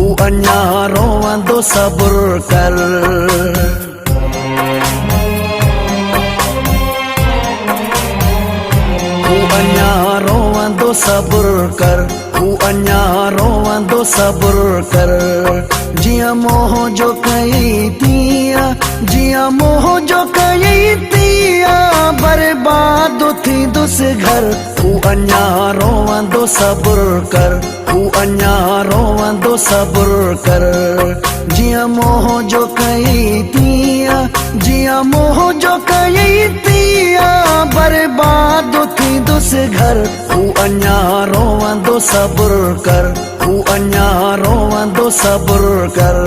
तू अञा रोवंदो सब्र कर। तू अञा रोवंदो सब्र कर, तू अञा रोवंदो सब्र कर। जिया मोह जो कई तिया, जिया मोह जो कई तिया, बर्बाद थी दुस घर। तू अञा रोवंदो सब्र कर, तू अञा रोवंदो सब्र कर। जिया मोह जो कई तिया, जिया मोह जो कई तिया, बर्बाद थी दुस घर। तू अञा रोवंदो सब्र कर, तू अञा रोवंदो सब्र कर।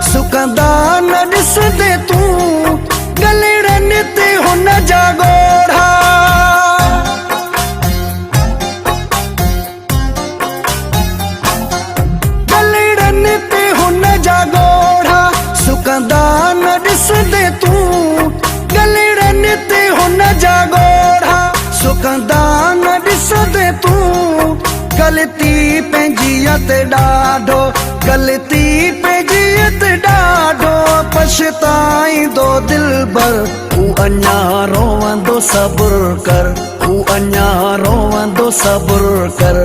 सुकंदा न ॾिस दे तू, गलड़न ते हुन जा गोढ़ा। गलड़न ते हुन जा गोढ़ा, सुकंदा न ॾिस दे तू, गलड़न ते हुन जा गोढ़ा। सुकंदा न ॾिस दे तू, गलती पंहिंजी ते ॾाढो, गलती पंहिंजी ते ॾाढो पछताईंदो दिलबर। तू अञा रोवंदो सब्र कर, तू अञा रोवंदो सब्र कर।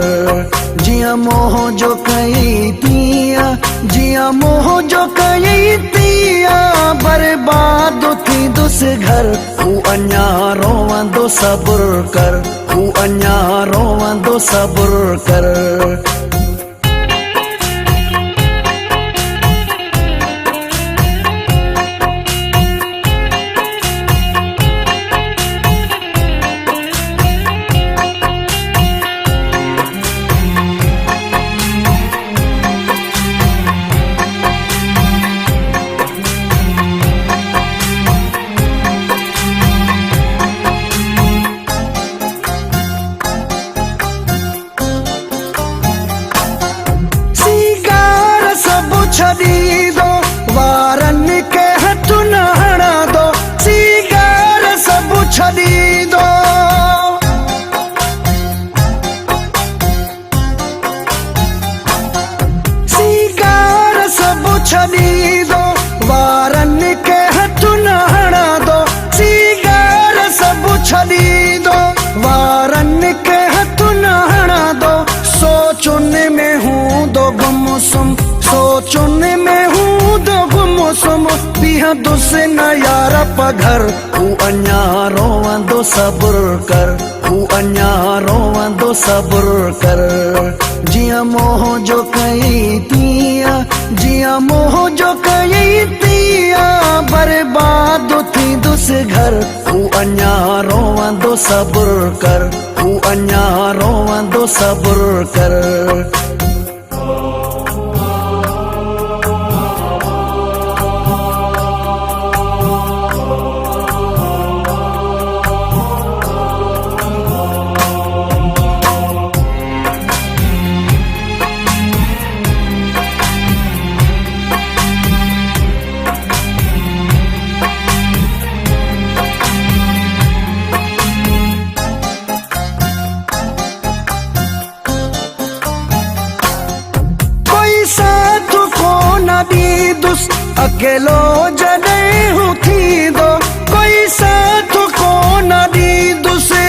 जिया मोह जो कई तिया, जिया मोह जो कई तिया, बर्बाद थी दुस घर। तू अञा रोवंदो सब्र कर, तू अञा रोवंदो सब्र कर। छड़ी दो वारन के हथ न हणा दो, सीगार सब छड़ी दो। सीगार सब छड़ी दो, वारन के हथ न हणा दो, सीगार सब छड़ी दो, वारन के हथ न हणा दो। सोचुन में हूँ दो गुमसुम, सोचुन में हूँ दो गुमसुम, पीह दुस न यार पघर। तू अञा रोवंदो सब्र कर, तू अञा रोवंदो सब्र कर। जिया मोह जो कई तिया, जिया मोह जो कई तिया, बर्बाद थी दुस घर। तू अञा रोवंदो सब्र कर, तू अञा रोवंदो सब्र कर। दुस अकेलो जॾहिं हूं थींदो, कोई साथ कोन ॾींदुसि।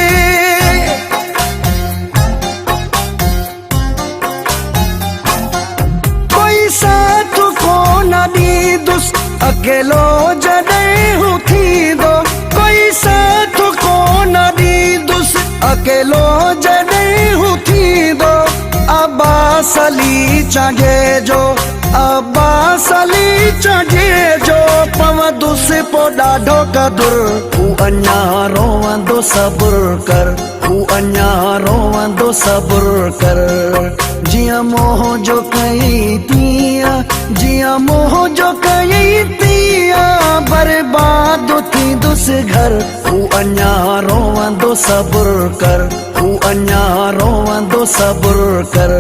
कोई साथ कोन ॾींदुसि, अकेलो जॾहिं हूं थींदो, कोई साथ कोन ॾींदुसि, अकेलो जॾहिं हूं थींदो। अब्बास अली चांगे जो, अब्बास सली चढ़े जो पवंदुस पो ॾाढो कदुर हू अञा रोवंदो सबुर कर हू अञा रोवंदो सबुर कर जिया मोह जो कई तिया जिया मोह जो कई तिया बर्बाद थींदुस घर हू अञा रोवंदो सबुर कर हू अञा रोवंदो सबुर कर